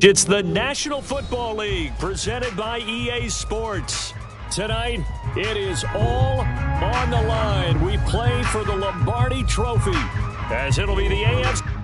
It's the National Football League presented by EA Sports. Tonight, it is all on the line. We play for the Lombardi Trophy, as it'll be the AFC.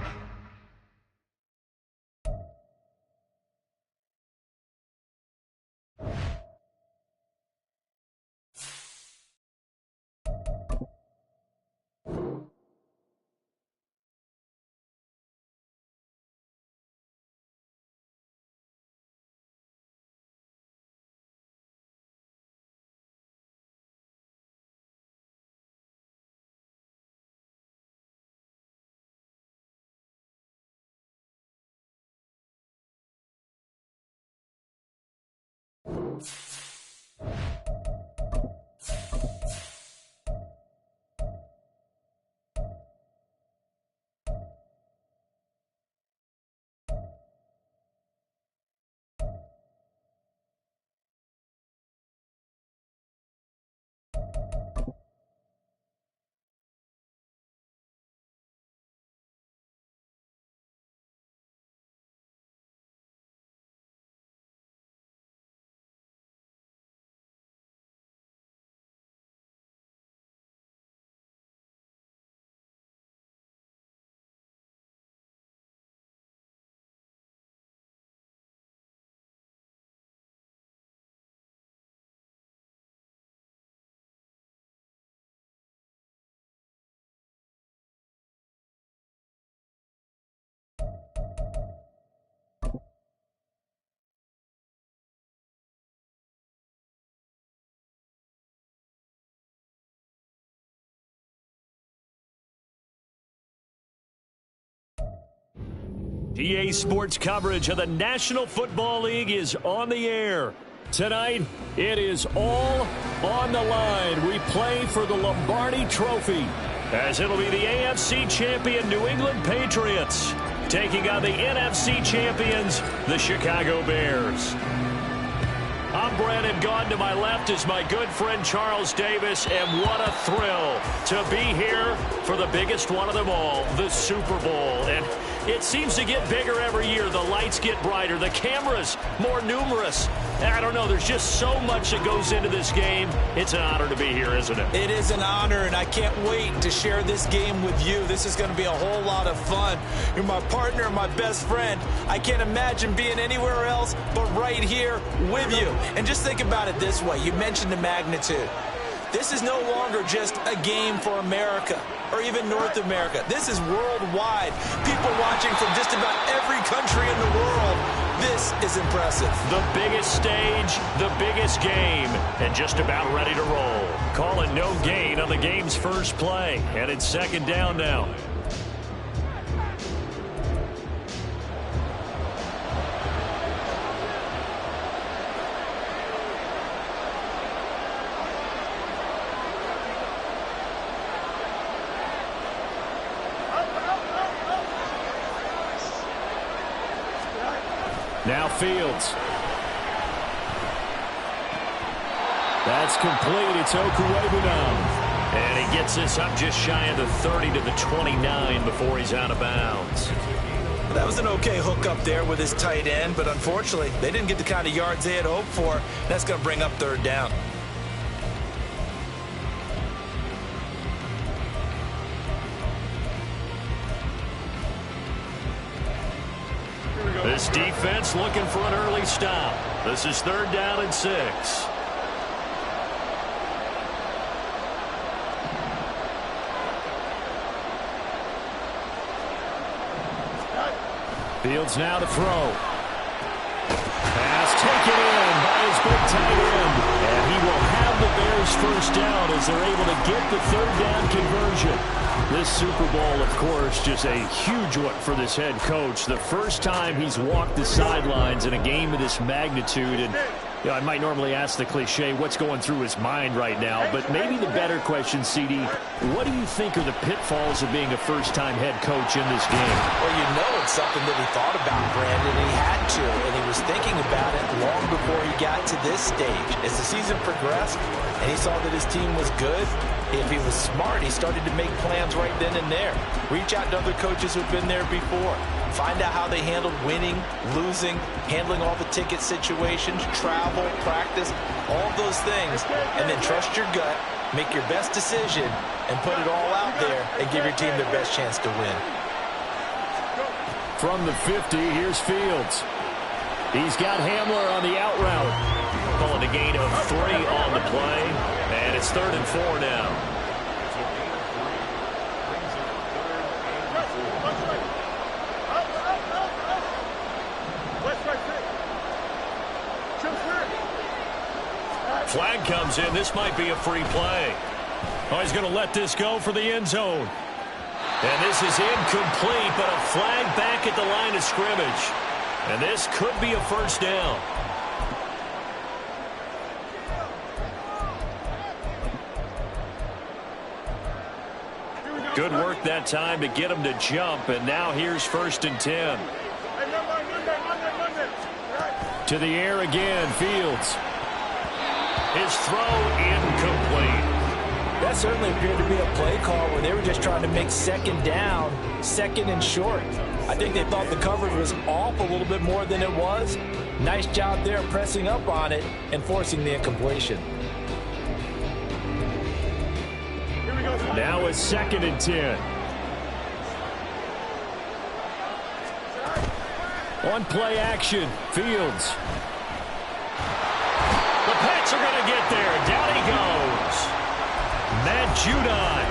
EA Sports coverage of the National Football League is on the air. Tonight, it is all on the line. We play for the Lombardi Trophy, as it'll be the AFC champion New England Patriots taking on the NFC champions, the Chicago Bears. I'm Brandon Gaudin. To my left is my good friend Charles Davis, and what a thrill to be here for the biggest one of them all, the Super Bowl. And it seems to get bigger every year. The lights get brighter, the cameras more numerous. I don't know, there's just so much that goes into this game. It's an honor to be here, isn't it? It is an honor, and I can't wait to share this game with you. This is going to be a whole lot of fun. You're my partner, my best friend. I can't imagine being anywhere else but right here with you. And just think about it this way. You mentioned the magnitude. This is no longer just a game for America or even North America. This is worldwide. People watching from just about every country in the world. This is impressive. The biggest stage, the biggest game, and just about ready to roll. Calling no gain on the game's first play, and it's second down now. Now Fields. That's complete. It's Okuebu now. And he gets this up just shy of the 30 to the 29 before he's out of bounds. That was an okay hook up there with his tight end, but unfortunately, they didn't get the kind of yards they had hoped for. That's going to bring up third down. This defense looking for an early stop. This is third down and 6. Fields now to throw. Pass taken in by his big tight end. And he will have the Bears first down as they're able to get the third down conversion. This Super Bowl, of course, just a huge one for this head coach. The first time he's walked the sidelines in a game of this magnitude. And you know, I might normally ask the cliche, what's going through his mind right now? But maybe the better question, CD, what do you think are the pitfalls of being a first-time head coach in this game? Well, you know it's something that he thought about, Brandon, and he had to. And he was thinking about it long before he got to this stage. As the season progressed and he saw that his team was good, If he was smart, he started to make plans right then and there. Reach out to other coaches who've been there before. Find out how they handled winning, losing, handling all the ticket situations, travel, practice, all those things. And then trust your gut, make your best decision, and put it all out there and give your team their best chance to win. From the 50, here's Fields. He's got Hamler on the out route. Calling a gain of 3 on the play. And it's 3rd and 4 now. Flag comes in. This might be a free play. Oh, he's going to let this go for the end zone. And this is incomplete, but a flag back at the line of scrimmage. And this could be a first down. Good work that time to get him to jump, and now here's 1st and 10. To the air again, Fields. His throw incomplete. That certainly appeared to be a play call where they were just trying to make 2nd down, 2nd and short. I think they thought the coverage was off a little bit more than it was. Nice job there pressing up on it and forcing the incompletion. Now it's 2nd and 10. On play action, Fields. The Pats are going to get there. Down he goes. Matt Judon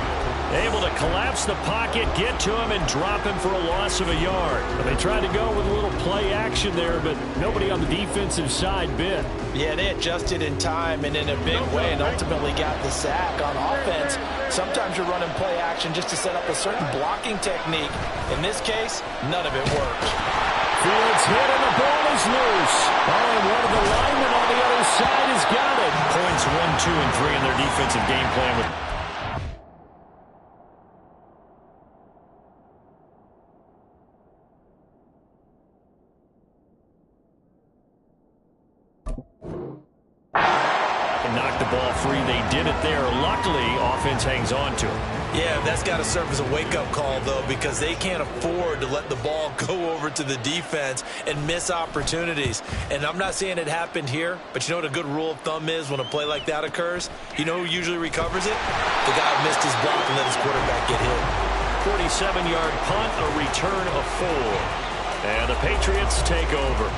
able to collapse the pocket, get to him, and drop him for a loss of a yard. They tried to go with a little play action there, but nobody on the defensive side bit. Yeah, they adjusted in time and in a big way and ultimately got the sack. On offense, sometimes you're running play action just to set up a certain blocking technique. In this case, none of it worked. Fields hit and the ball is loose. Oh, and one of the linemen on the other side has got it. Points 1, 2, and 3 in their defensive game plan with knocked the ball free. They did it there. Luckily, offense hangs on to it. Yeah, that's got to serve as a wake-up call, though, because they can't afford to let the ball go over to the defense and miss opportunities. And I'm not saying it happened here, but you know what a good rule of thumb is when a play like that occurs? You know who usually recovers it? The guy who missed his block and let his quarterback get hit. 47-yard punt, a return of 4. And the Patriots take over.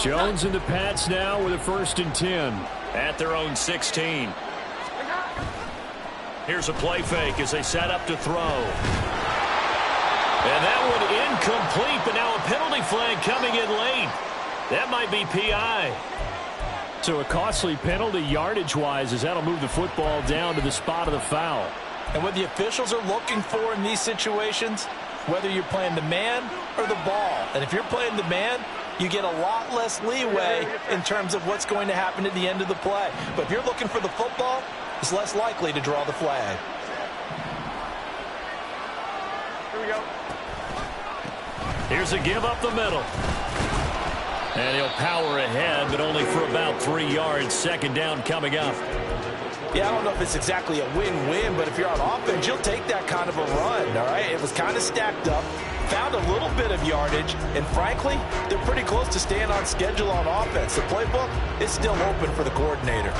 Jones and the Pats now with a 1st and 10 at their own 16. Here's a play fake as they set up to throw. And that one incomplete, but now a penalty flag coming in late. That might be PI. So a costly penalty yardage-wise as that'll move the football down to the spot of the foul. And what the officials are looking for in these situations, whether you're playing the man or the ball. And if you're playing the man, you get a lot less leeway in terms of what's going to happen at the end of the play. But if you're looking for the football, it's less likely to draw the flag. Here we go. Here's a give up the middle. And he'll power ahead, but only for about 3 yards. 2nd down coming up. Yeah, I don't know if it's exactly a win-win, but if you're on offense, you'll take that kind of a run, all right? It was kind of stacked up, found a little bit of yardage, and frankly, they're pretty close to staying on schedule on offense. The playbook is still open for the coordinator.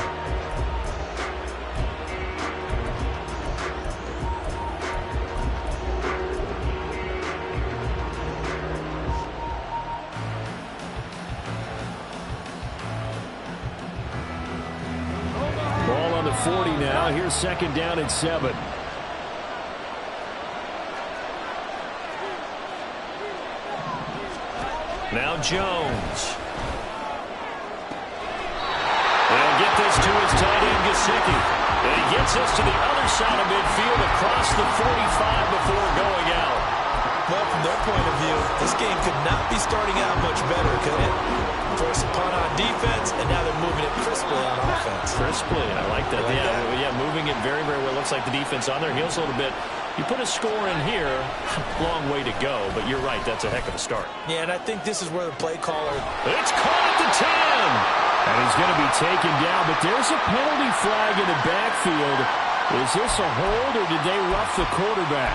Ball on the 40 now. Here's 2nd down and 7. Now Jones. They'll get this to his tight end, Gesicki. And he gets us to the other side of midfield across the 45 before going out. Well, from their point of view, this game could not be starting out much better, could it? Force a punt on defense, and now they're moving it crisply on offense. Crisply, I like that. Yeah, moving it very, very well. Looks like the defense on their heels a little bit. You put a score in here, long way to go, but you're right, that's a heck of a start. Yeah, and I think this is where the play caller... It's caught at the 10! And he's going to be taken down, but there's a penalty flag in the backfield. Is this a hold, or did they rough the quarterback?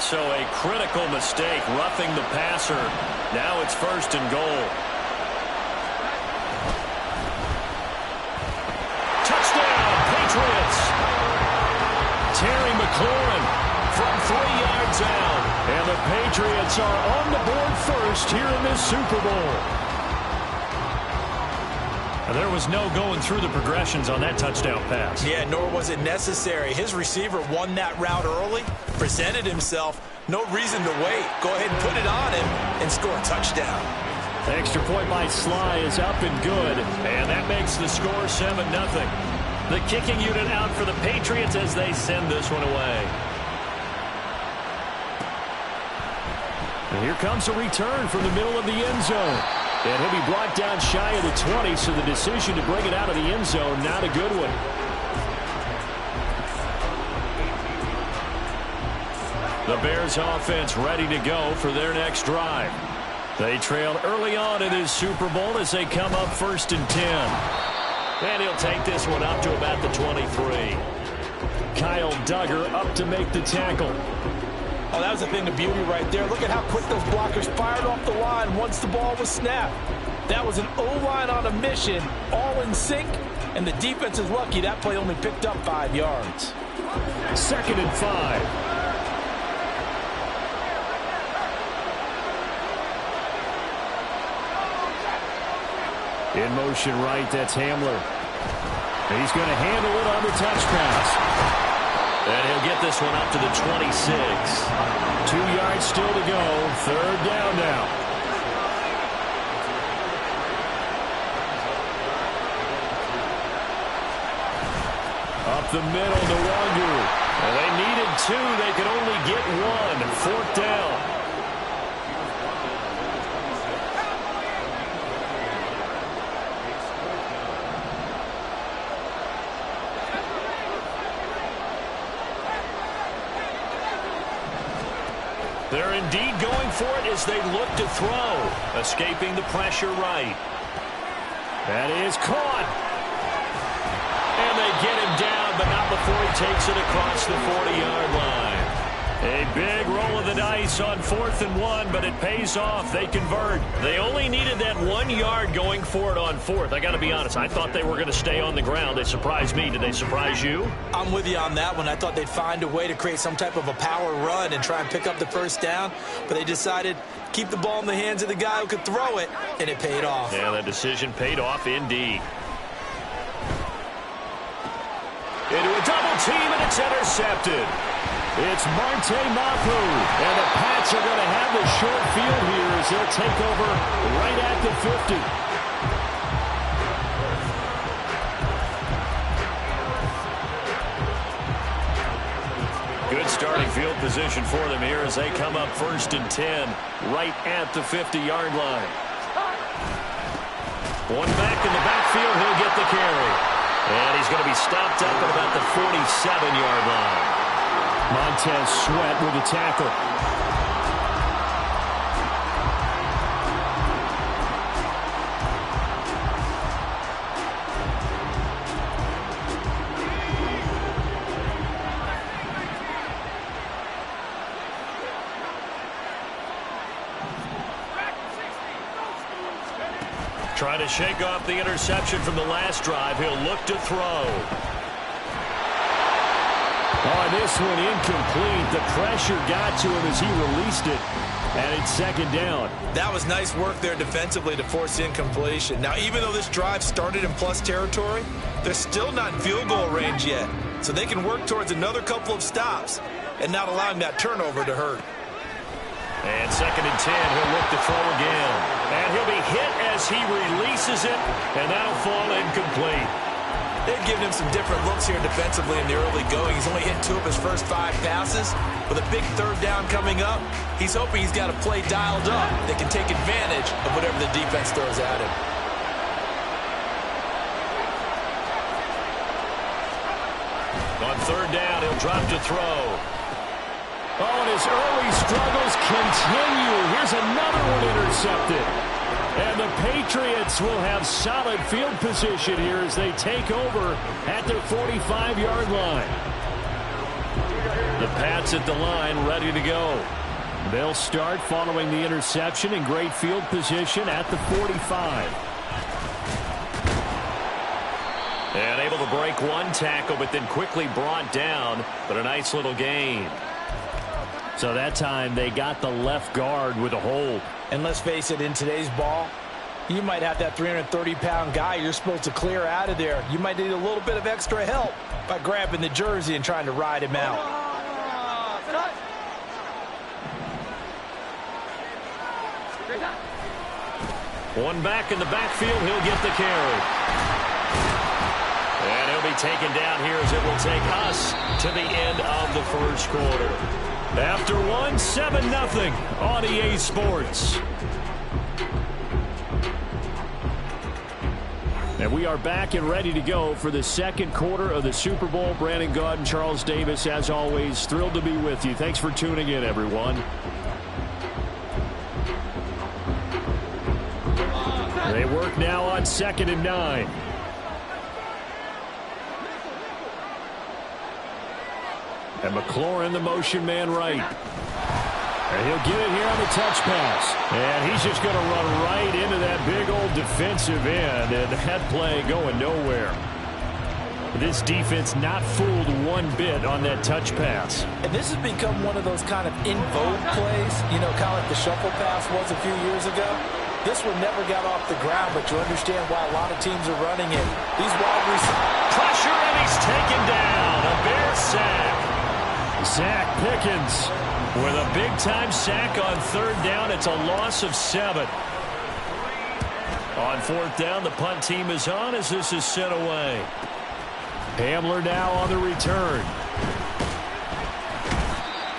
So a critical mistake, roughing the passer. Now it's 1st and goal. Touchdown, Patriots! Terry McLaurin from 3 yards out. And the Patriots are on the board first here in this Super Bowl. And there was no going through the progressions on that touchdown pass. Yeah, nor was it necessary. His receiver won that route early, presented himself. No reason to wait. Go ahead and put it on him and score a touchdown. Extra point by Sly is up and good. And that makes the score 7-0. The kicking unit out for the Patriots as they send this one away. And here comes a return from the middle of the end zone. And he'll be brought down shy of the 20, so the decision to bring it out of the end zone, not a good one. The Bears offense ready to go for their next drive. They trailed early on in this Super Bowl as they come up 1st and 10. And he'll take this one up to about the 23. Kyle Duggar up to make the tackle. Oh, that was a thing of beauty right there. Look at how quick those blockers fired off the line once the ball was snapped. That was an O-line on a mission, all in sync, and the defense is lucky that play only picked up 5 yards. 2nd and 5. In motion right, that's Hamler. He's going to handle it on the touch pass. And he'll get this one up to the 26. 2 yards still to go. 3rd down now. Up the middle to Wangu. And they needed 2. They could only get 1. 4th down. They're indeed going for it as they look to throw. Escaping the pressure right. That is caught. And they get him down, but not before he takes it across the 40-yard line. A big roll of the dice on 4th and 1, but it pays off. They convert. They only needed that 1 yard going for it on 4th. I got to be honest, I thought they were going to stay on the ground. They surprised me. Did they surprise you? I'm with you on that one. I thought they'd find a way to create some type of a power run and try and pick up the 1st down, but they decided keep the ball in the hands of the guy who could throw it, and it paid off. Yeah, that decision paid off indeed. Into a double team, and it's intercepted. It's Marte Mapu, and the Pats are going to have the short field here as they'll take over right at the 50. Good starting field position for them here as they come up 1st and 10, right at the 50-yard line. One back in the backfield, he'll get the carry. And he's going to be stopped up at about the 47-yard line. Montez Sweat with a tackle. Trying to shake off the interception from the last drive. He'll look to throw. Oh, this one incomplete. The pressure got to him as he released it. And it's 2nd down. That was nice work there defensively to force incompletion. Now, even though this drive started in plus territory, they're still not in field goal range yet. So they can work towards another couple of stops and not allowing that turnover to hurt. And 2nd and 10, he'll look to throw again. And he'll be hit as he releases it, and that'll fall incomplete. They've given him some different looks here defensively in the early going. He's only hit 2 of his first 5 passes. With a big 3rd down coming up, he's hoping he's got a play dialed up that can take advantage of whatever the defense throws at him. third down. He'll drop to throw. Oh, and his early struggles continue. Here's another one intercepted. And the Patriots will have solid field position here as they take over at their 45-yard line. The Pats at the line, ready to go. They'll start following the interception in great field position at the 45. And able to break one tackle, but then quickly brought down. But a nice little gain. So that time they got the left guard with a hold. And let's face it, in today's ball, you might have that 330-pound guy you're supposed to clear out of there. You might need a little bit of extra help by grabbing the jersey and trying to ride him out. One back in the backfield, he'll get the carry. And he'll be taken down here as it will take us to the end of the first quarter. After one, 7-0 on EA Sports. And we are back and ready to go for the second quarter of the Super Bowl. Brandon Gaud and Charles Davis, as always, thrilled to be with you. Thanks for tuning in, everyone. They work now on 2nd and 9. And McLaurin, the motion man right. And he'll get it here on the touch pass. And he's just going to run right into that big old defensive end. And that play going nowhere. This defense not fooled one bit on that touch pass. And this has become one of those kind of in vogue plays. You know, kind of like the shuffle pass was a few years ago. This one never got off the ground, but you understand why a lot of teams are running it. These wide receivers. Pressure, and he's taken down. A Bear sack. Zach Pickens with a big-time sack on 3rd down. It's a loss of 7. On 4th down, the punt team is on as this is sent away. Hamler now on the return.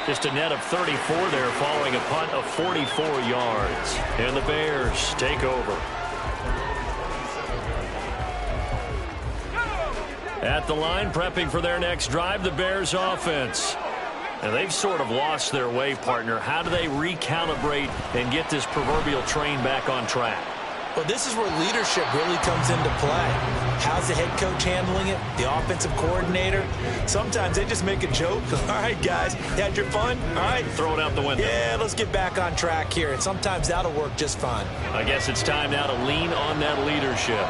Just a net of 34 there following a punt of 44 yards. And the Bears take over. At the line, prepping for their next drive, the Bears offense. And they've sort of lost their way, partner. How do they recalibrate and get this proverbial train back on track? Well, this is where leadership really comes into play. How's the head coach handling it? The offensive coordinator? Sometimes they just make a joke. All right, guys, you had your fun? All right. Throw it out the window. Yeah, let's get back on track here. And sometimes that'll work just fine. I guess it's time now to lean on that leadership.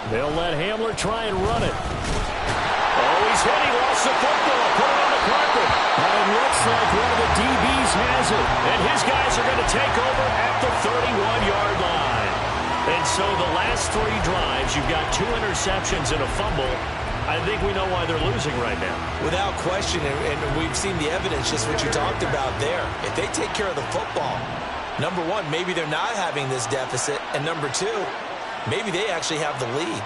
They'll let Hamler try and run it. Oh, he's hit. He lost the football. Put it on the carpet. And it looks like one of the DBs has it. And his guys are going to take over at the 31-yard line. And so the last 3 drives, you've got 2 interceptions and a fumble. I think we know why they're losing right now. Without question, and we've seen the evidence, just what you talked about there. If they take care of the football, number one, maybe they're not having this deficit. And number two, maybe they actually have the lead.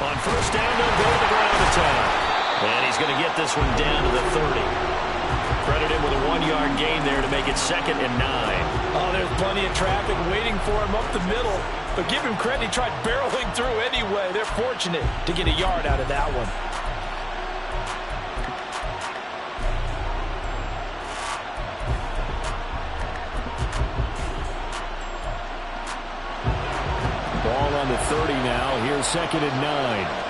On 1st down, they'll go to the ground attack. And he's going to get this one down to the 30. Credit him with a 1-yard gain there to make it 2nd and 9. Oh, there's plenty of traffic waiting for him up the middle. But give him credit, he tried barreling through anyway. They're fortunate to get a yard out of that one. Ball on the 30 now. Here's 2nd and 9.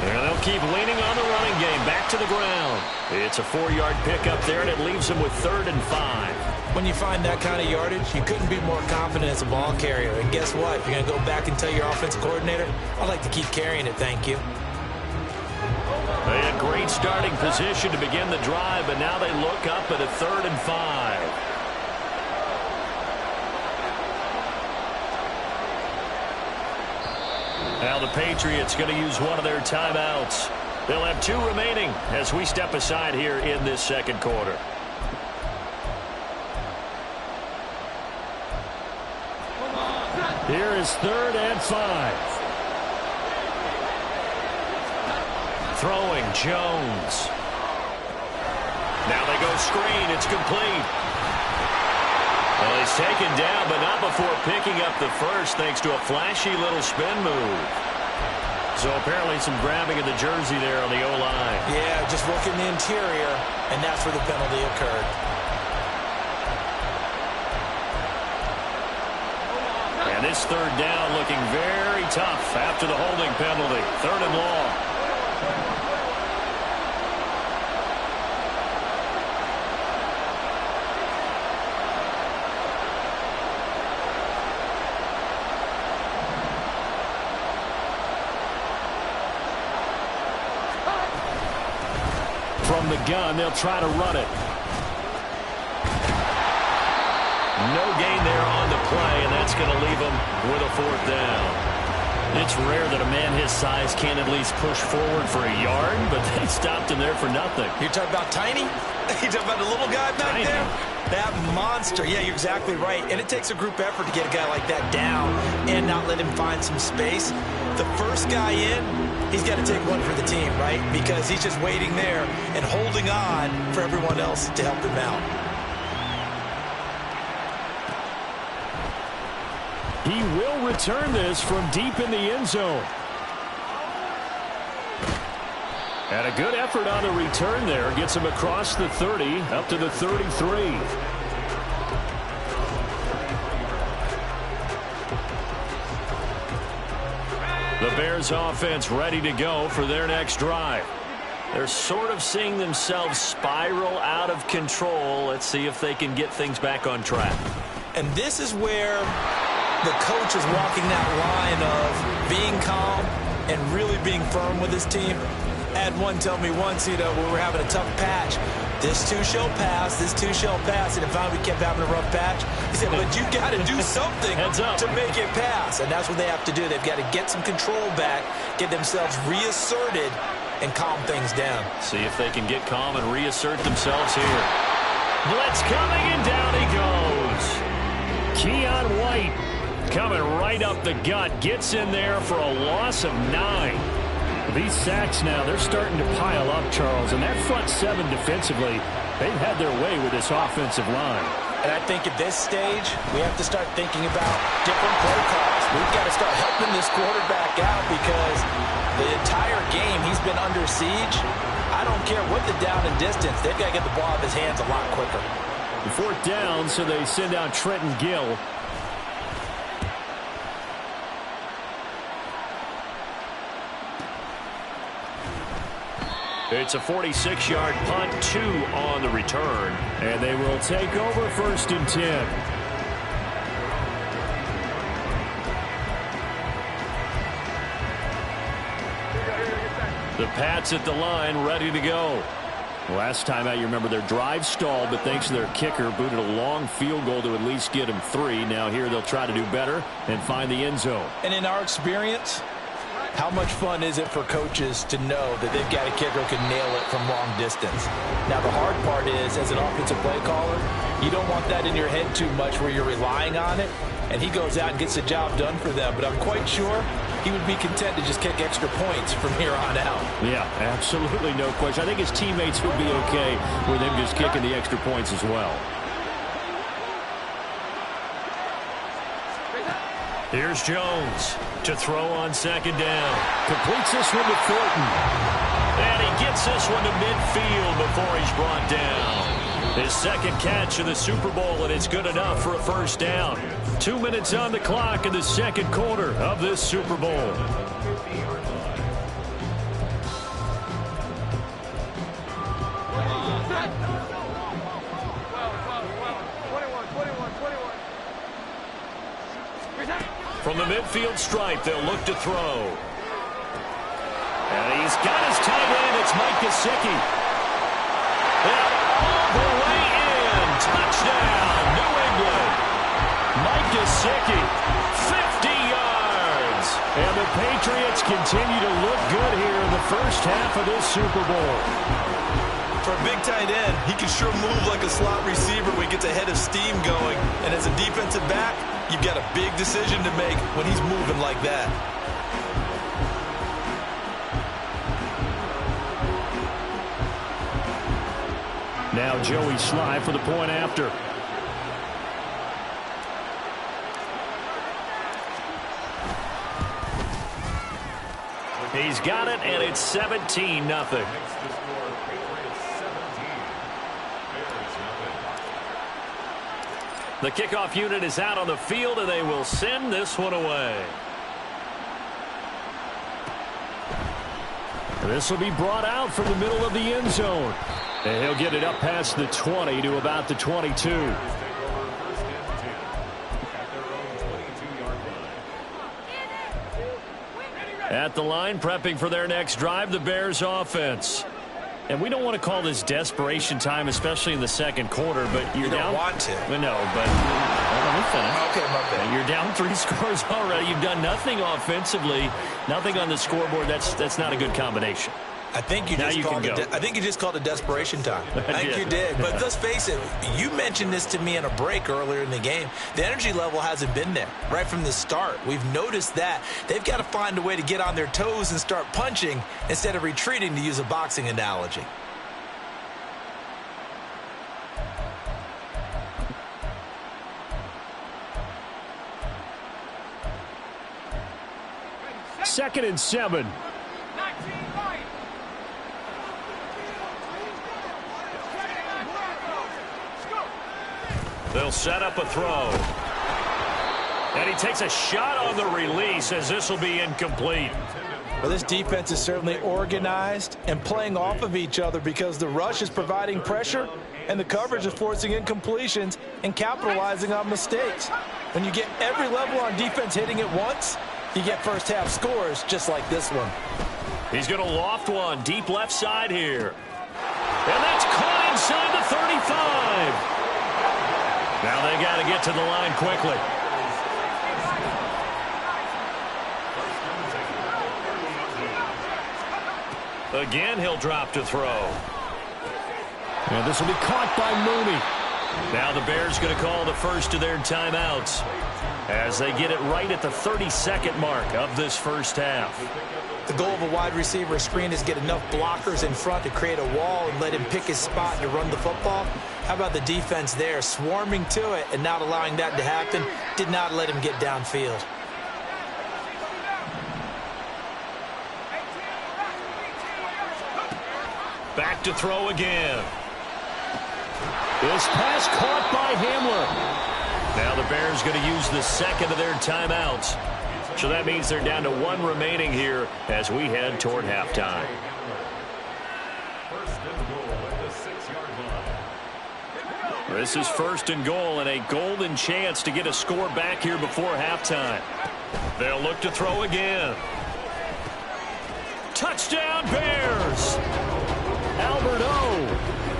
And they'll keep leaning on the running game. Back to the ground. It's a 4-yard pickup there, and it leaves them with 3rd and 5. When you find that kind of yardage, you couldn't be more confident as a ball carrier. And guess what? If you're going to go back and tell your offensive coordinator, I'd like to keep carrying it, thank you. They had great starting position to begin the drive, but now they look up at a 3rd and 5. Now the Patriots going to use one of their timeouts. They'll have 2 remaining as we step aside here in this second quarter. Here is 3rd and 5. Throwing, Jones. Now they go screen. It's complete. Well, he's taken down, but not before picking up the first, thanks to a flashy little spin move. So apparently some grabbing of the jersey there on the O-line. Yeah, just working the interior, and that's where the penalty occurred. And this third down looking very tough after the holding penalty. 3rd and long. From the gun, they'll try to run it. No gain there on the play, and that's going to leave them with a 4th down. It's rare that a man his size can't at least push forward for a yard, but they stopped him there for nothing. You're talking about tiny? You're talking about the little guy back Tiny. there? That monster. Yeah, you're exactly right. And it takes a group effort to get a guy like that down and not let him find some space. The first guy in, he's got to take one for the team, right? Because he's just waiting there and holding on for everyone else to help him out. He will return this from deep in the end zone. And a good effort on the return there. Gets him across the 30, up to the 33. The Bears offense ready to go for their next drive. They're sort of seeing themselves spiral out of control. Let's see if they can get things back on track. And this is where the coach is walking that line of being calm and really being firm with his team. I had one tell me once, when we were having a tough patch, this too shall pass, this too shall pass. And if finally we kept having a rough patch, he said, but you got to do something to make it pass. And that's what they have to do. They've got to get some control back, get themselves reasserted, and calm things down. See if they can get calm and reassert themselves here. Blitz coming, and down he goes. Keon White coming right up the gut. Gets in there for a loss of 9. These sacks now, they're starting to pile up, Charles. And that front 7 defensively, they've had their way with this offensive line. And I think at this stage, we have to start thinking about different play calls. We've got to start helping this quarterback out because the entire game he's been under siege. I don't care what the down and distance. They've got to get the ball out of his hands a lot quicker. 4th down, so they send out Trenton Gill. It's a 46-yard punt, 2 on the return. And they will take over 1st and 10. The Pats at the line, ready to go. Last time out, you remember their drive stalled, but thanks to their kicker, booted a long field goal to at least get them 3. Now here they'll try to do better and find the end zone. And in our experience, how much fun is it for coaches to know that they've got a kicker who can nail it from long distance? Now, the hard part is, as an offensive play caller, you don't want that in your head too much where you're relying on it, and he goes out and gets the job done for them. But I'm quite sure he would be content to just kick extra points from here on out. Yeah, absolutely no question. I think his teammates would be okay with him just kicking the extra points as well. Here's Jones to throw on 2nd down. Completes this one to Thornton. And he gets this one to midfield before he's brought down. His 2nd catch of the Super Bowl, and it's good enough for a 1st down. 2 minutes on the clock in the 2nd quarter of this Super Bowl. From the midfield stripe, they'll look to throw. And he's got his tight end. It's Mike Gesicki. And all the way in. Touchdown, New England. Mike Gesicki, 50 yards. And the Patriots continue to look good here in the first half of this Super Bowl. For a big tight end, he can sure move like a slot receiver when he gets a head of steam going. And as a defensive back, you've got a big decision to make when he's moving like that. Now Joey Sly for the point after. He's got it, and it's 17-0. The kickoff unit is out on the field, and they will send this one away. This will be brought out from the middle of the end zone. And he'll get it up past the 20 to about the 22. At the line, prepping for their next drive, the Bears offense. And we don't want to call this desperation time, especially in the second quarter, but you're down. You don't want to. No, but let me finish. Okay, my bad. You're down 3 scores already. You've done nothing offensively, nothing on the scoreboard. That's not a good combination. I think you just called it desperation time. I think you did. But let's face it, you mentioned this to me in a break earlier in the game. The energy level hasn't been there right from the start. We've noticed that. They've got to find a way to get on their toes and start punching instead of retreating, to use a boxing analogy. Second and 7. They'll set up a throw. And he takes a shot on the release as this will be incomplete. Well, this defense is certainly organized and playing off of each other because the rush is providing pressure and the coverage is forcing incompletions and capitalizing on mistakes. When you get every level on defense hitting at once, you get first half scores just like this one. He's going to loft one deep left side here. And that's caught inside the 35. Now they got to get to the line quickly. Again, he'll drop to throw. And this will be caught by Mooney. Now the Bears going to call the first of their timeouts as they get it right at the 32nd mark of this first half. The goal of a wide receiver screen is get enough blockers in front to create a wall and let him pick his spot to run the football. How about the defense there, swarming to it and not allowing that to happen? Did not let him get downfield. Back to throw again. This pass caught by Hamler. Now the Bears going to use the second of their timeouts. So that means they're down to 1 remaining here as we head toward halftime. This is 1st and goal and a golden chance to get a score back here before halftime. They'll look to throw again. Touchdown Bears! Albert O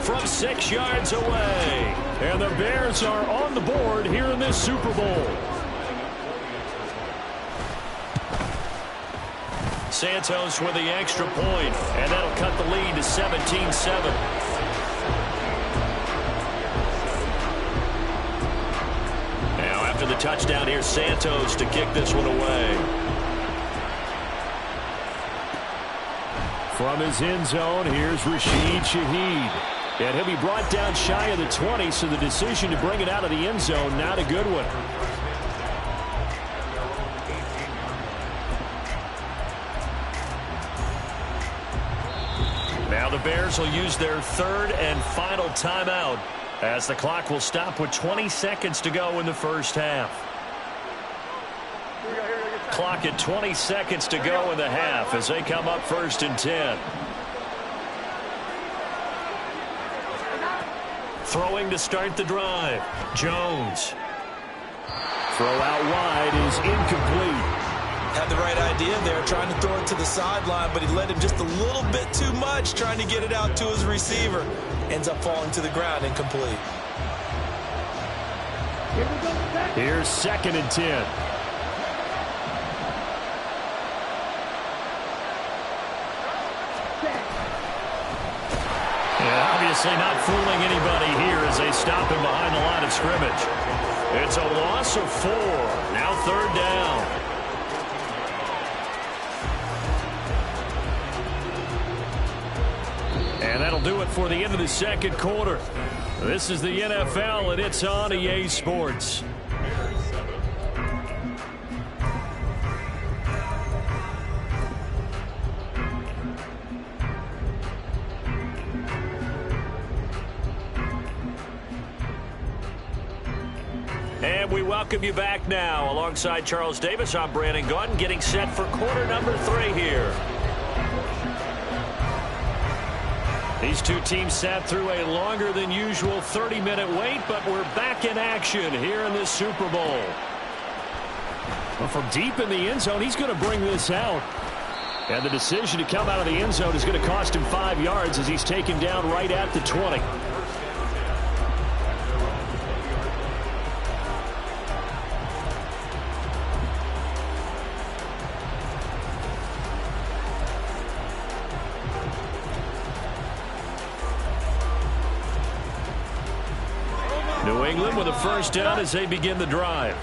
from 6 yards away. And the Bears are on the board here in this Super Bowl. Santos with the extra point, and that'll cut the lead to 17-7. Now after the touchdown, here's Santos to kick this one away. From his end zone, here's Rashid Shaheed. And he'll be brought down shy of the 20, so the decision to bring it out of the end zone, not a good one. Now the Bears will use their 3rd and final timeout as the clock will stop with 20 seconds to go in the first half. Clock at 20 seconds to go in the half as they come up 1st and 10. Throwing to start the drive. Jones. Throw out wide is incomplete. Had the right idea there, trying to throw it to the sideline, but he led him just a little bit too much, trying to get it out to his receiver. Ends up falling to the ground, incomplete. Here's 2nd and 10. Yeah, obviously not fooling anybody here as they stop him behind the line of scrimmage. It's a loss of 4. Now 3rd down. And that'll do it for the end of the second quarter. This is the NFL, and it's on EA Sports. And we welcome you back now. Alongside Charles Davis, I'm Brandon Gaudin, getting set for quarter number 3 here. These two teams sat through a longer than usual 30-minute wait, but we're back in action here in this Super Bowl. Well, from deep in the end zone, he's going to bring this out. And the decision to come out of the end zone is going to cost him 5 yards as he's taken down right at the 20. New England with a first down as they begin the drive.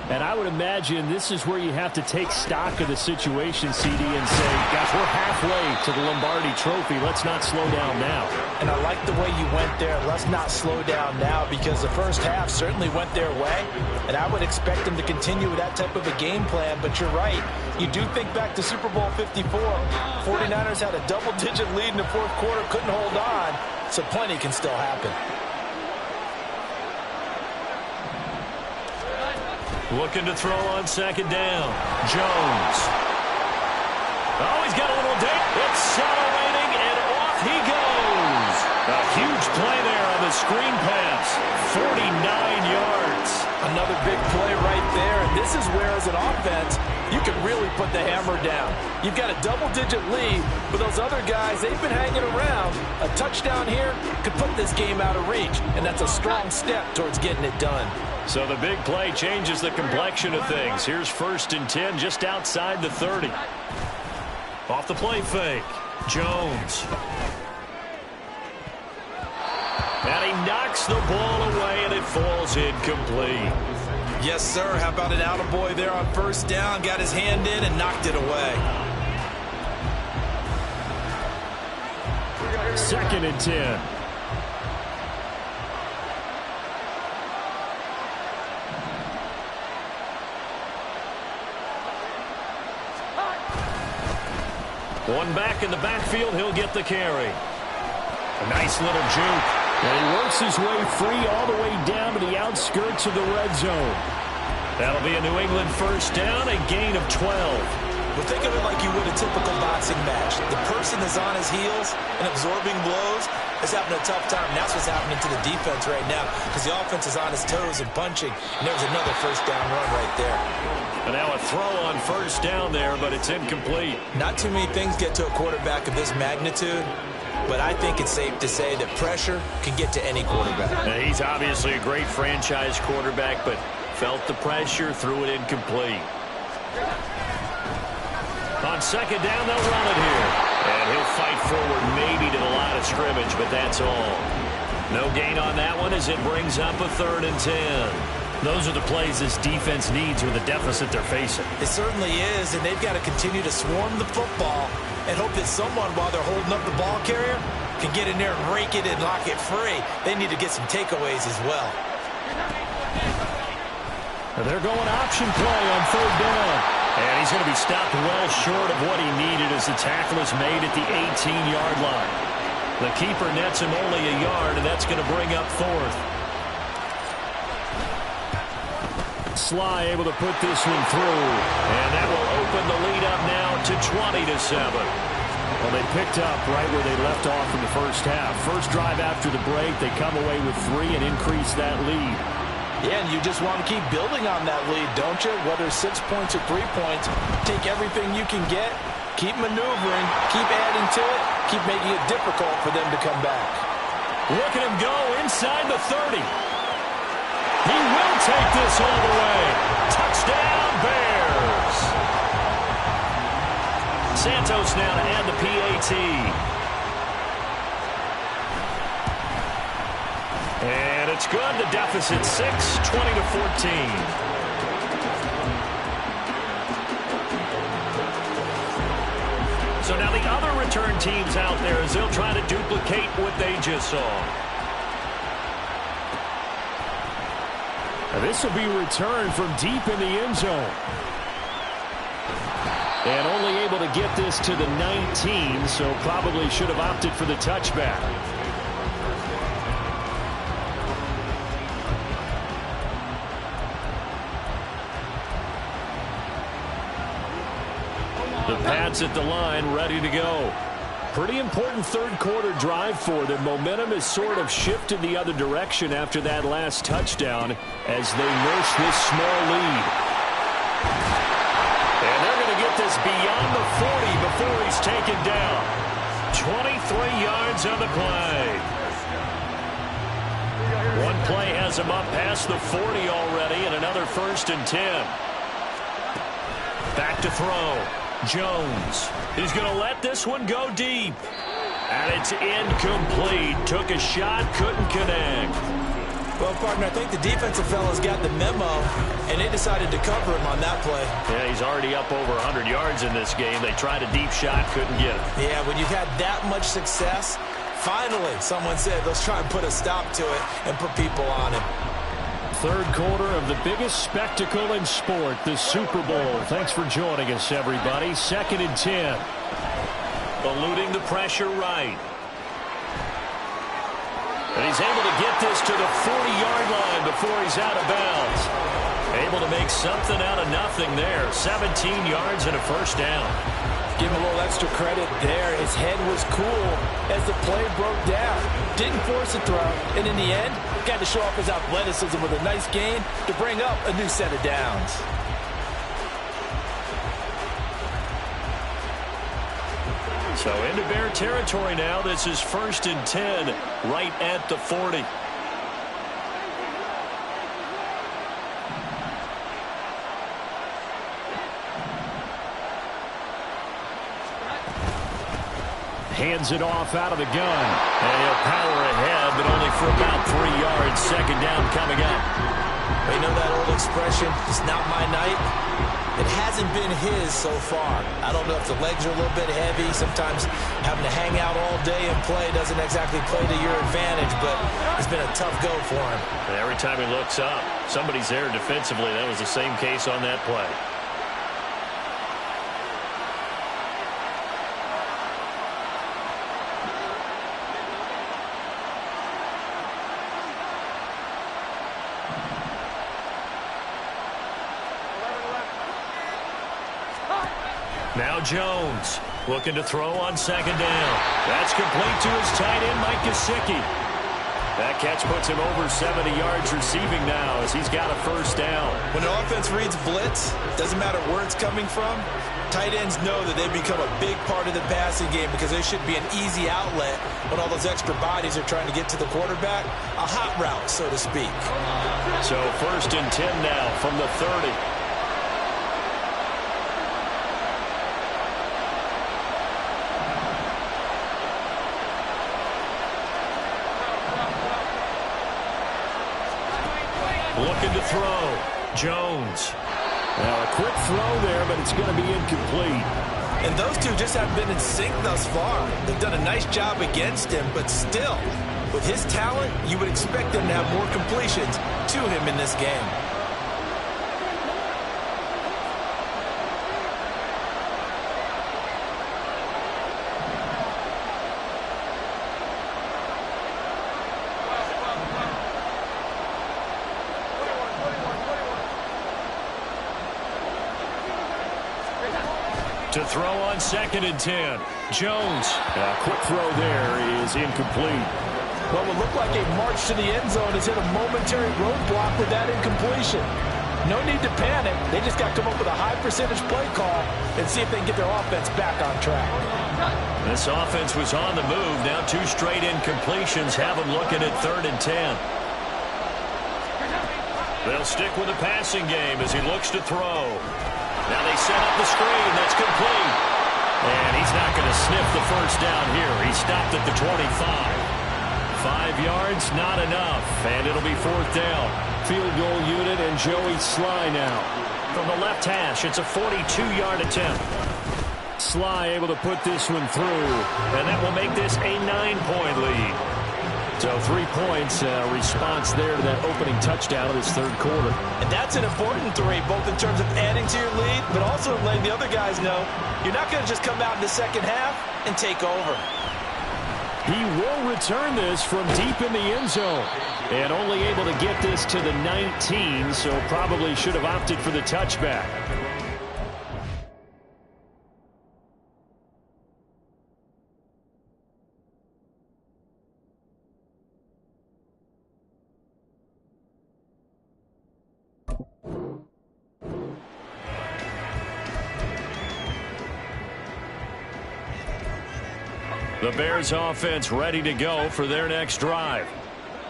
And I would imagine this is where you have to take stock of the situation, CD, and say, gosh, we're halfway to the Lombardi Trophy. Let's not slow down now. And I like the way you went there. Let's not slow down now, because the first half certainly went their way. And I would expect them to continue with that type of a game plan. But you're right. You do think back to Super Bowl 54. 49ers had a double-digit lead in the fourth quarter, couldn't hold on. So plenty can still happen. Looking to throw on second down. Jones. Oh, he's got a little date. Accelerating, and off he goes. A huge play there on the screen pass. 49 yards. Another big play right there. And this is where, as an offense, you can really put the hammer down. You've got a double-digit lead, but those other guys, they've been hanging around. A touchdown here could put this game out of reach, and that's a strong step towards getting it done. So the big play changes the complexion of things. Here's 1st and 10 just outside the 30. Off the play fake. Jones. And he knocks the ball away, and it falls incomplete. Yes, sir. How about an attaboy there on first down? Got his hand in and knocked it away. 2nd and 10. One back in the backfield, he'll get the carry. A nice little juke. And he works his way free all the way down to the outskirts of the red zone. That'll be a New England first down, a gain of 12. Well, think of it like you would a typical boxing match. The person is on his heels and absorbing blows is having a tough time. And that's what's happening to the defense right now, because the offense is on his toes and punching. And there's another first down run right there. And now a throw on first down there, but it's incomplete. Not too many things get to a quarterback of this magnitude, but I think it's safe to say that pressure can get to any quarterback. He's obviously a great franchise quarterback, but felt the pressure, threw it incomplete. On second down, they'll run it here. And he'll fight forward maybe to the line of scrimmage, but that's all. No gain on that one as it brings up a 3rd and 10. Those are the plays this defense needs with the deficit they're facing. It certainly is, and they've got to continue to swarm the football and hope that someone, while they're holding up the ball carrier, can get in there and rake it and lock it free. They need to get some takeaways as well. They're going option play on 3rd down. And he's going to be stopped well short of what he needed as the tackle is made at the 18-yard line. The keeper nets him only a yard, and that's going to bring up 4th. Sly able to put this one through, and that will open the lead up now to 20-7. Well, they picked up right where they left off in the first half. First drive after the break, they come away with 3 and increase that lead. Yeah, and you just want to keep building on that lead, don't you? Whether 6 points or 3 points, take everything you can get, keep maneuvering, keep adding to it, keep making it difficult for them to come back. Look at him go inside the 30. He will take this all the way. Touchdown, Bears. Santos now to add the PAT. And it's good. The deficit 6, 20-14. So now the other return teams out there as they'll try to duplicate what they just saw. Now this will be returned from deep in the end zone. And only able to get this to the 19, so probably should have opted for the touchback. The Pats at the line, ready to go. Pretty important third quarter drive for them. Momentum has sort of shifted the other direction after that last touchdown as they nurse this small lead. And they're going to get this beyond the 40 before he's taken down. 23 yards on the play. One play has him up past the 40 already, and another 1st and 10. Back to throw. Jones. He's going to let this one go deep. And it's incomplete. Took a shot, couldn't connect. Well, partner, I think the defensive fellas got the memo, and they decided to cover him on that play. Yeah, he's already up over 100 yards in this game. They tried a deep shot, couldn't get it. Yeah, when you've had that much success, finally, someone said, let's try and put a stop to it and put people on him. Third quarter of the biggest spectacle in sport, the Super Bowl. Thanks for joining us, everybody. 2nd and 10. Eluding the pressure right. And he's able to get this to the 40-yard line before he's out of bounds. Able to make something out of nothing there. 17 yards and a 1st down. Give him a little extra credit there. His head was cool as the play broke down. Didn't force a throw. And in the end, got to show off his athleticism with a nice gain to bring up a new set of downs. So into Bear territory now. This is 1st and 10 right at the 40. Hands it off out of the gun. And he'll power ahead, but only for about 3 yards. 2nd down coming up. You know that old expression, it's not my night? It hasn't been his so far. I don't know if the legs are a little bit heavy. Sometimes having to hang out all day and play doesn't exactly play to your advantage, but it's been a tough go for him. And every time he looks up, somebody's there defensively. That was the same case on that play. Now Jones looking to throw on 2nd down. That's complete to his tight end, Mike Gesicki. That catch puts him over 70 yards receiving now as he's got a 1st down. When the offense reads blitz, doesn't matter where it's coming from, tight ends know that they become a big part of the passing game because there should be an easy outlet when all those extra bodies are trying to get to the quarterback. A hot route, so to speak. So 1st and 10 now from the 30. Looking to throw. Jones. Now a quick throw there, but it's going to be incomplete. And those two just haven't been in sync thus far. They've done a nice job against him, but still, with his talent, you would expect them to have more completions to him in this game. To throw on 2nd and 10. Jones. A quick throw there is incomplete. What would look like a march to the end zone has hit a momentary roadblock with that incompletion. No need to panic. They just got to come up with a high percentage play call and see if they can get their offense back on track. This offense was on the move. Now 2 straight incompletions have them looking at 3rd and 10. They'll stick with the passing game as he looks to throw. Now they set up the screen. That's complete. And he's not going to sniff the 1st down here. He stopped at the 25. 5 yards, not enough. And it'll be 4th down. Field goal unit and Joey Sly now. From the left hash, it's a 42-yard attempt. Sly able to put this one through, and that will make this a 9-point lead. So 3 points, response there to that opening touchdown of this third quarter. And that's an important 3, both in terms of adding to your lead, but also letting the other guys know you're not going to just come out in the second half and take over. He will return this from deep in the end zone. And only able to get this to the 19, so probably should have opted for the touchback. The Bears offense ready to go for their next drive.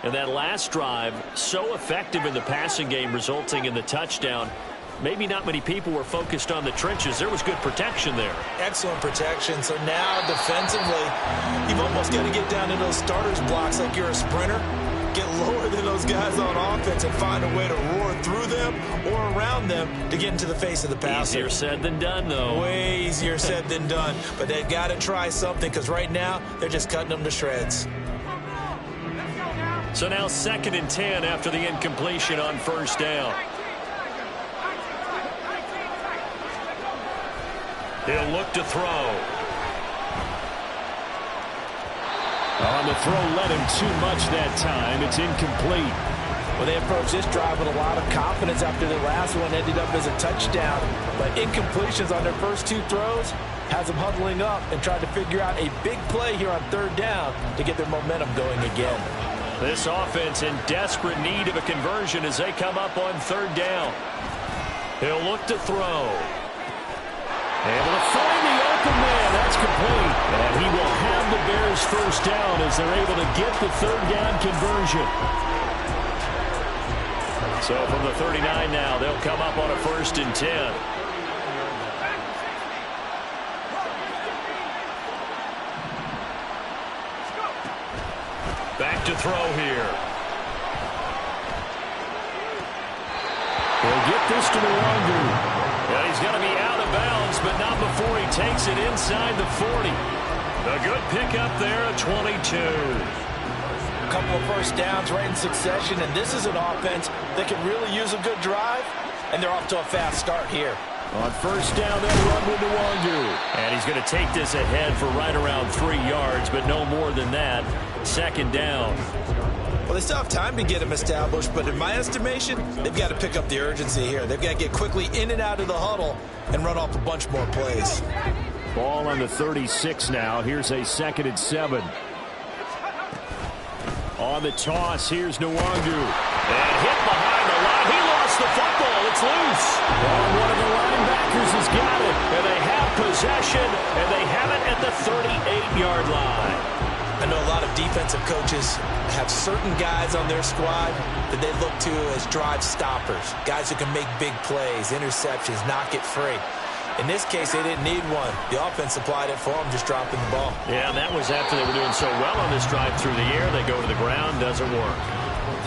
And that last drive, so effective in the passing game, resulting in the touchdown. Maybe not many people were focused on the trenches. There was good protection there. Excellent protection. So now defensively, you've almost got to get down to those starters blocks like you're a sprinter. Get lower than those guys on offense and find a way to roar through them or around them to get into the face of the passer. Easier said than done, though. Way easier said than done. But they've got to try something, because right now they're just cutting them to shreds. So now 2nd and 10 after the incompletion on first down. He'll look to throw. On the throw, led him too much that time. It's incomplete. Well, they approached this drive with a lot of confidence after the last one ended up as a touchdown. But incompletions on their first 2 throws has them huddling up and trying to figure out a big play here on 3rd down to get their momentum going again. This offense in desperate need of a conversion as they come up on 3rd down. He'll look to throw. Able to find the open man. That's complete. And he will have the Bears first down as they're able to get the 3rd down conversion. So from the 39 now, they'll come up on a 1st and 10. Back to throw here. He'll get this to Nwangu. And he's going to be out of bounds, but not before he takes it inside the 40. A good pickup there at 22. A couple of first downs right in succession, and this is an offense that can really use a good drive, and they're off to a fast start here. On first down, they'll run with Nwangu. And he's going to take this ahead for right around 3 yards, but no more than that. 2nd down. Well, they still have time to get him established, but in my estimation, they've got to pick up the urgency here. They've got to get quickly in and out of the huddle and run off a bunch more plays. Ball on the 36 now. Here's a 2nd and 7. On the toss, here's Nwangu. And hit behind the line. He lost the football. It's loose. And one of the linebackers has got it. And they have possession, and they have it at the 38-yard line. I know a lot of defensive coaches have certain guys on their squad that they look to as drive stoppers, guys who can make big plays, interceptions, knock it free. In this case, they didn't need one. The offense supplied it for them, just dropping the ball. Yeah, and that was after they were doing so well on this drive through the air. They go to the ground, doesn't work.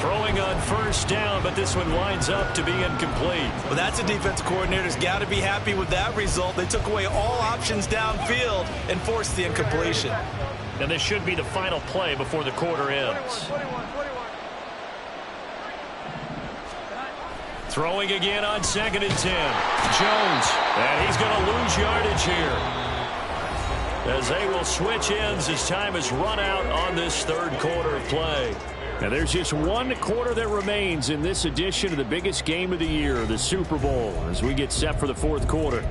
Throwing on first down, but this one winds up to be incomplete. Well, that's a defense coordinator's got to be happy with that result. They took away all options downfield and forced the incompletion. And this should be the final play before the quarter ends. Throwing again on 2nd and 10. Jones, and he's going to lose yardage here, as they will switch ends as time has run out on this 3rd quarter of play. And there's just 1 quarter that remains in this edition of the biggest game of the year, the Super Bowl, as we get set for the 4th quarter.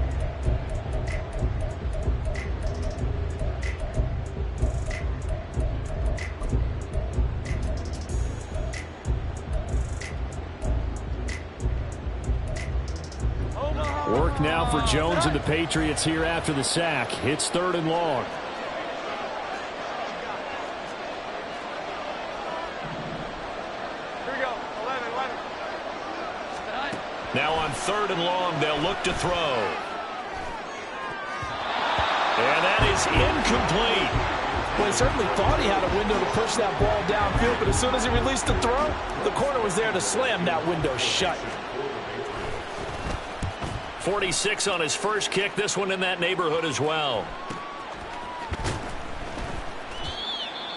Work now for Jones and the Patriots here after the sack. It's 3rd and long. Here we go. 11. Now on 3rd and long, they'll look to throw. And that is incomplete. Well, he certainly thought he had a window to push that ball downfield, but as soon as he released the throw, the corner was there to slam that window shut. 46 on his first kick. This one in that neighborhood as well.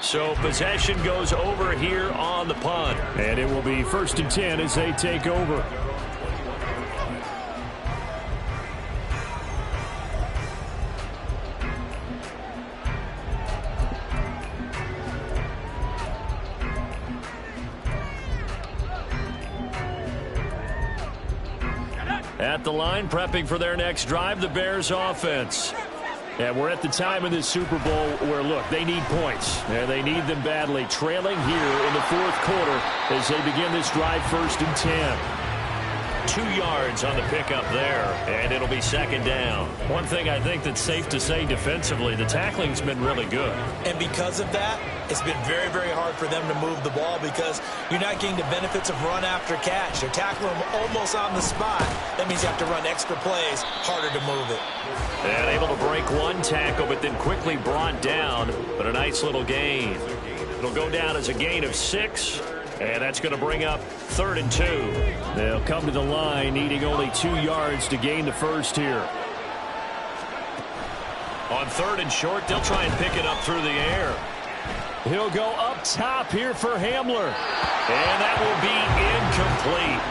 So possession goes over here on the punt. And it will be 1st and 10 as they take over. At the line, prepping for their next drive, the Bears offense. And we're at the time of this Super Bowl where, look, they need points. And they need them badly. Trailing here in the 4th quarter as they begin this drive, 1st and 10. 2 yards on the pickup there, and it'll be 2nd down. One thing I think that's safe to say defensively, the tackling's been really good. And because of that, it's been very, very hard for them to move the ball because you're not getting the benefits of run after catch. They're tackling them almost on the spot. That means you have to run extra plays, harder to move it. And able to break one tackle, but then quickly brought down. But a nice little gain. It'll go down as a gain of 6. And that's going to bring up 3rd and 2. They'll come to the line needing only 2 yards to gain the first here. On 3rd and short, they'll try and pick it up through the air. He'll go up top here for Hamler. And that will be incomplete.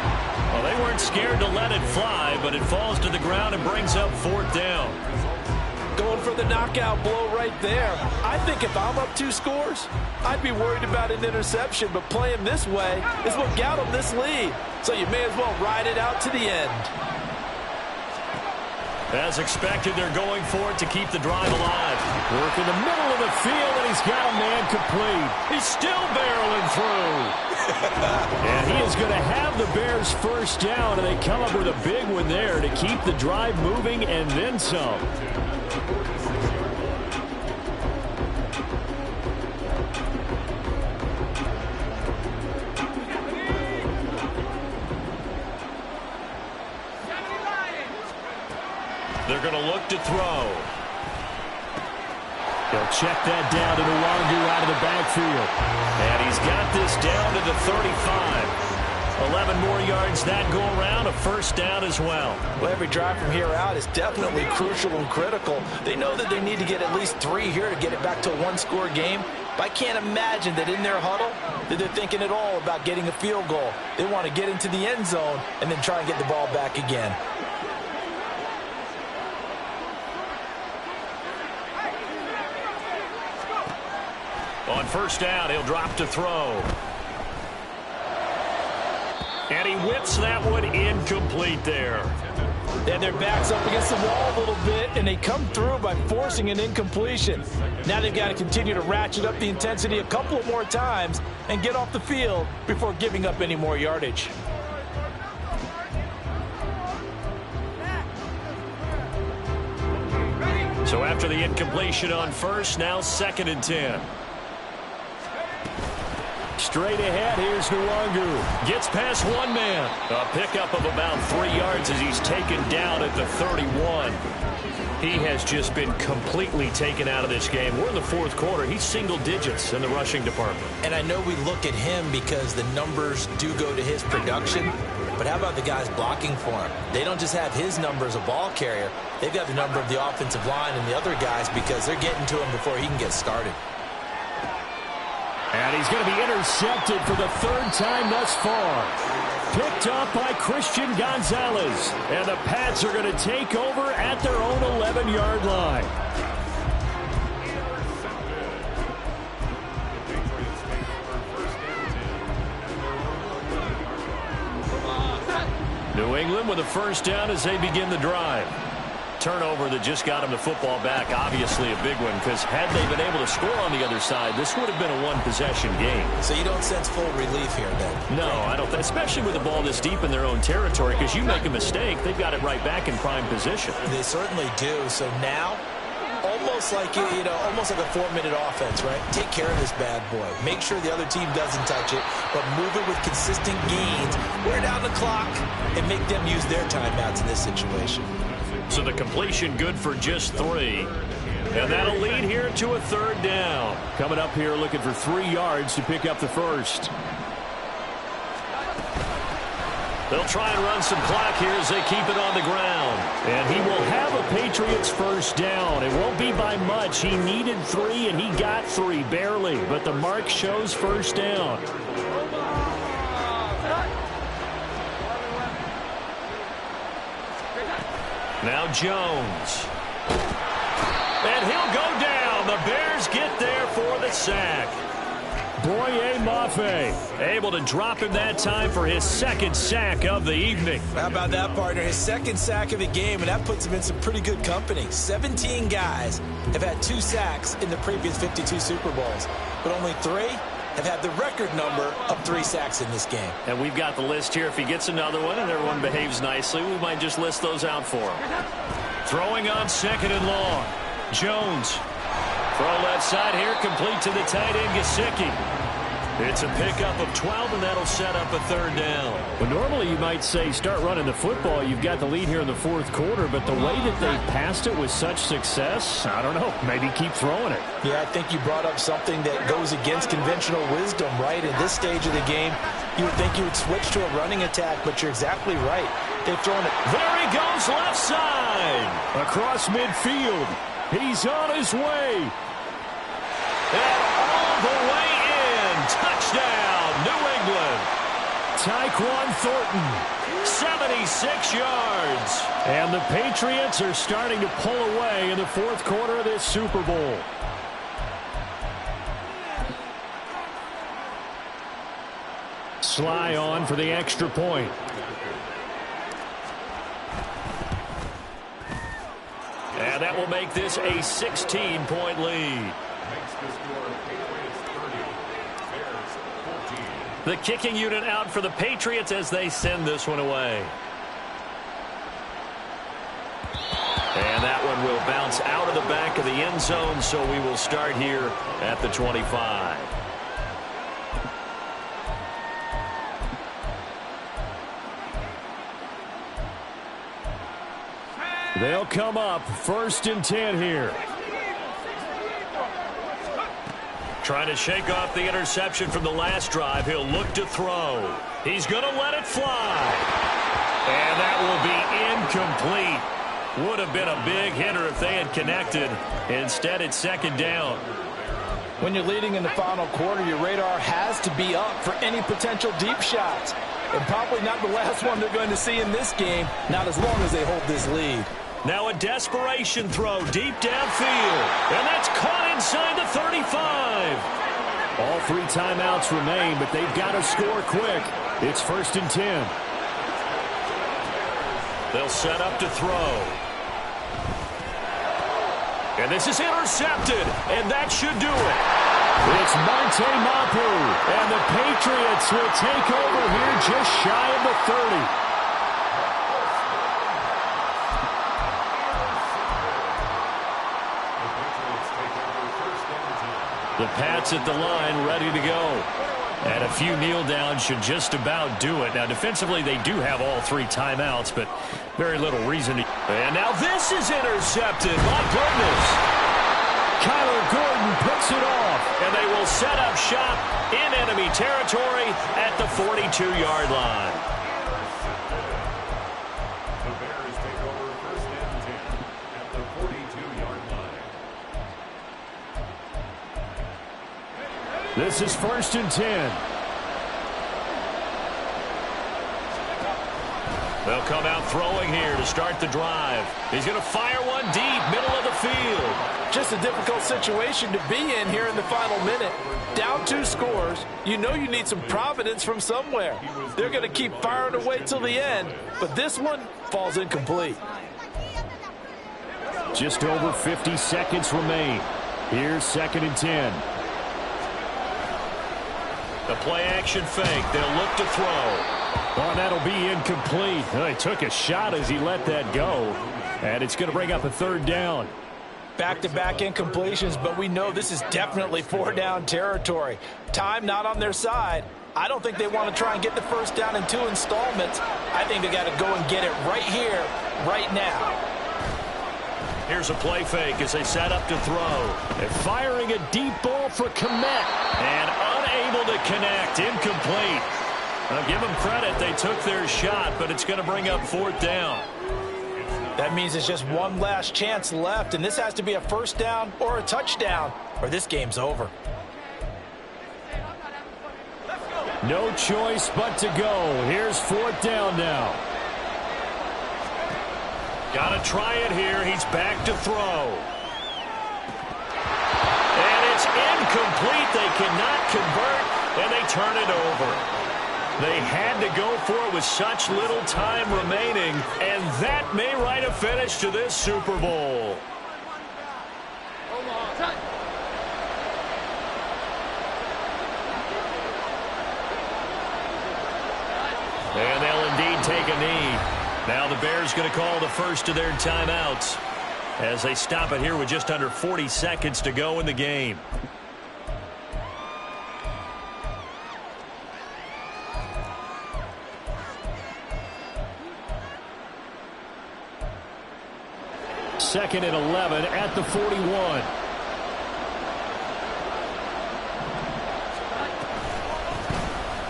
Well, they weren't scared to let it fly, but it falls to the ground and brings up 4th down. Going for the knockout blow right there. I think if I'm up 2 scores, I'd be worried about an interception, but playing this way is what got them this lead. So you may as well ride it out to the end. As expected, they're going for it to keep the drive alive. Work in the middle of the field, and he's got a man complete. He's still barreling through. And he is going to have the Bears 1st down, and they come up with a big one there to keep the drive moving and then some. They're going to look to throw. They'll check that down to Nwangu out of the backfield. And he's got this down to the 35. 11 more yards that go around, a 1st down as well. Well, every drive from here out is definitely crucial and critical. They know that they need to get at least 3 here to get it back to a 1-score game. But I can't imagine that in their huddle that they're thinking at all about getting a field goal. They want to get into the end zone and then try and get the ball back again. On 1st down, he'll drop to throw. And he whips that one incomplete there. And their back's up against the wall a little bit, and they come through by forcing an incompletion. Now they've got to continue to ratchet up the intensity a couple of more times and get off the field before giving up any more yardage. So after the incompletion on 1st, now 2nd and 10. Straight ahead, here's Nwangu. Gets past one man. A pickup of about 3 yards as he's taken down at the 31. He has just been completely taken out of this game. We're in the 4th quarter. He's single digits in the rushing department. And I know we look at him because the numbers do go to his production. But how about the guys blocking for him? They don't just have his number as a ball carrier. They've got the number of the offensive line and the other guys because they're getting to him before he can get started. And he's going to be intercepted for the 3rd time thus far. Picked up by Christian Gonzalez. And the Pats are going to take over at their own 11-yard line. New England with a 1st down as they begin the drive. Turnover that just got him the football back, obviously a big one, because had they been able to score on the other side, this would have been a 1-possession game. So you don't sense full relief here, then? No, I don't. Especially with the ball this deep in their own territory, because you make a mistake, they've got it right back in prime position. They certainly do. So now, almost like almost like a 4-minute offense, right? Take care of this bad boy. Make sure the other team doesn't touch it, but move it with consistent gains. Wear down the clock and make them use their timeouts in this situation. So the completion good for just 3. And that'll lead here to a 3rd down. Coming up here looking for 3 yards to pick up the 1st. They'll try and run some clock here as they keep it on the ground. And he will have a Patriots first down. It won't be by much. He needed 3, and he got 3, barely. But the mark shows first down. Now Jones. And he'll go down. The Bears get there for the sack. Boye Mafe able to drop him that time for his second sack of the evening. How about that, partner? His second sack of the game, and that puts him in some pretty good company. 17 guys have had 2 sacks in the previous 52 Super Bowls, but only 3 have had the record number of 3 sacks in this game. And we've got the list here. If he gets another one and everyone behaves nicely, we might just list those out for him. Throwing on 2nd and long. Jones. Throw left side here, complete to the tight end, Gesicki. It's a pickup of 12, and that'll set up a 3rd down. Well, normally you might say start running the football. You've got the lead here in the 4th quarter, but the way that they passed it with such success, I don't know, maybe keep throwing it. Yeah, I think you brought up something that goes against conventional wisdom, right? In this stage of the game, you would think you would switch to a running attack, but you're exactly right. They've thrown it. There he goes, left side. Across midfield. He's on his way. And all the way in. Touchdown, New England. Tyquan Thornton. 76 yards. And the Patriots are starting to pull away in the 4th quarter of this Super Bowl. Sly on for the extra point. And that will make this a 16-point lead. The kicking unit out for the Patriots as they send this one away. And that one will bounce out of the back of the end zone, so we will start here at the 25. They'll come up 1st and 10 here. Trying to shake off the interception from the last drive. He'll look to throw. He's going to let it fly. And that will be incomplete. Would have been a big hitter if they had connected. Instead, it's 2nd down. When you're leading in the final quarter, your radar has to be up for any potential deep shots. And probably not the last one they're going to see in this game, not as long as they hold this lead. Now a desperation throw deep downfield. And that's caught inside the 35. All 3 timeouts remain, but they've got to score quick. It's 1st and 10. They'll set up to throw. And this is intercepted, and that should do it. It's Monte Mapu, and the Patriots will take over here just shy of the 30. The Pats at the line, ready to go. And a few kneel downs should just about do it. Now, defensively, they do have all 3 timeouts, but very little reason to. And now this is intercepted. My goodness. Kyler Gordon picks it off. And they will set up shop in enemy territory at the 42-yard line. The Bears take over 1st and 10 at the 42-yard line. This is 1st and 10. They'll come out throwing here to start the drive. He's going to fire one deep, middle of the field. Just a difficult situation to be in here in the final minute. Down 2 scores. You know you need some providence from somewhere. They're going to keep firing away till the end, but this one falls incomplete. Just over 50 seconds remain. Here's 2nd and 10. The play-action fake. They'll look to throw. Oh, that'll be incomplete. He took a shot as he let that go. And it's going to bring up a 3rd down. Back-to-back incompletions, but we know this is definitely 4-down territory. Time not on their side. I don't think they want to try and get the first down in 2 installments. I think they got to go and get it right here, right now. Here's a play fake as they set up to throw. They're firing a deep ball for Kmet. And unable to connect. Incomplete. I'll give them credit. They took their shot, but it's going to bring up 4th down. That means it's just one last chance left, and this has to be a first down or a touchdown, or this game's over. No choice but to go. Here's 4th down now. Got to try it here. He's back to throw. And it's incomplete. They cannot convert, and they turn it over. They had to go for it with such little time remaining, and that may write a finish to this Super Bowl. And they'll indeed take a knee. Now the Bears going to call the first of their timeouts as they stop it here with just under 40 seconds to go in the game. Second and 11 at the 41.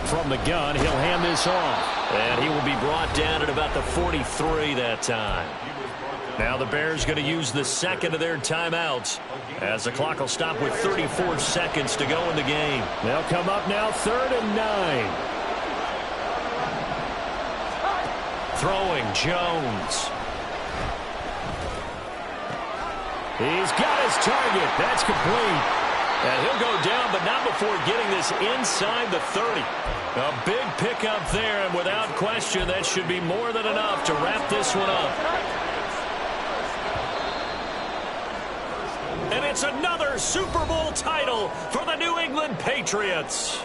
From the gun, he'll hand this off. And he will be brought down at about the 43 that time. Now the Bears going to use the second of their timeouts as the clock will stop with 34 seconds to go in the game. They'll come up now 3rd and 9. Throwing Jones. He's got his target. That's complete. And he'll go down, but not before getting this inside the 30. A big pickup there, and without question, that should be more than enough to wrap this one up. And it's another Super Bowl title for the New England Patriots.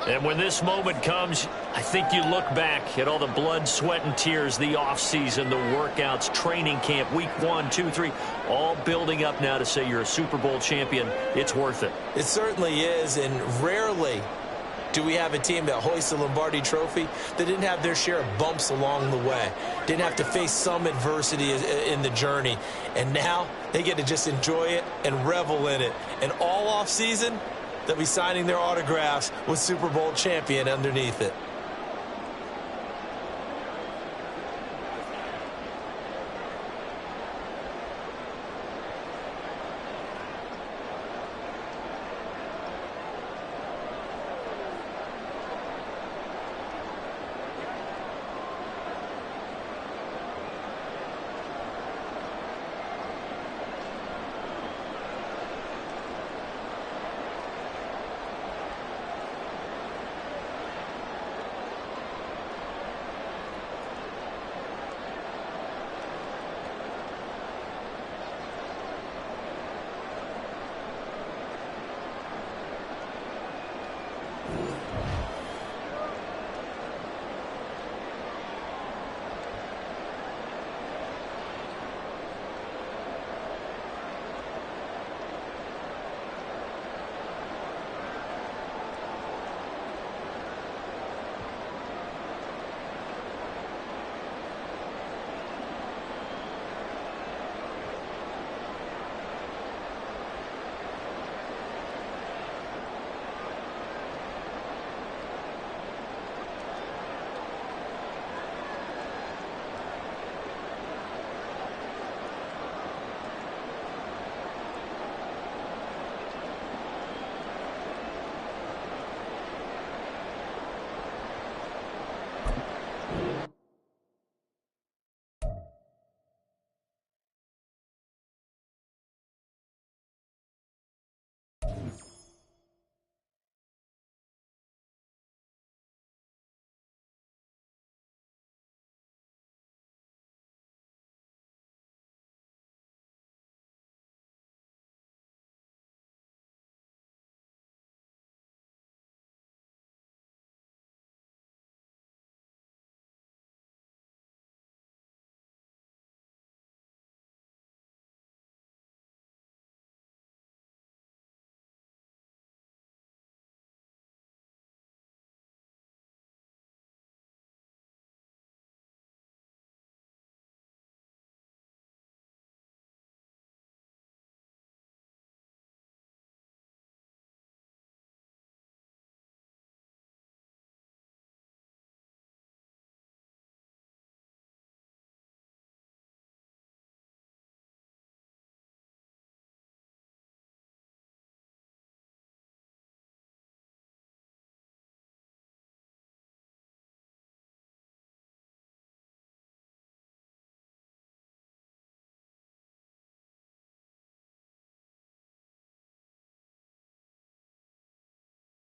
And when this moment comes, I think you look back at all the blood, sweat, and tears, the offseason, the workouts, training camp, week 1, 2, 3, all building up now to say you're a Super Bowl champion. It's worth it. It certainly is, and rarely do we have a team that hoists the Lombardi Trophy that didn't have their share of bumps along the way, didn't have to face some adversity in the journey, and now they get to just enjoy it and revel in it. And all offseason, they'll be signing their autographs with Super Bowl champion underneath it.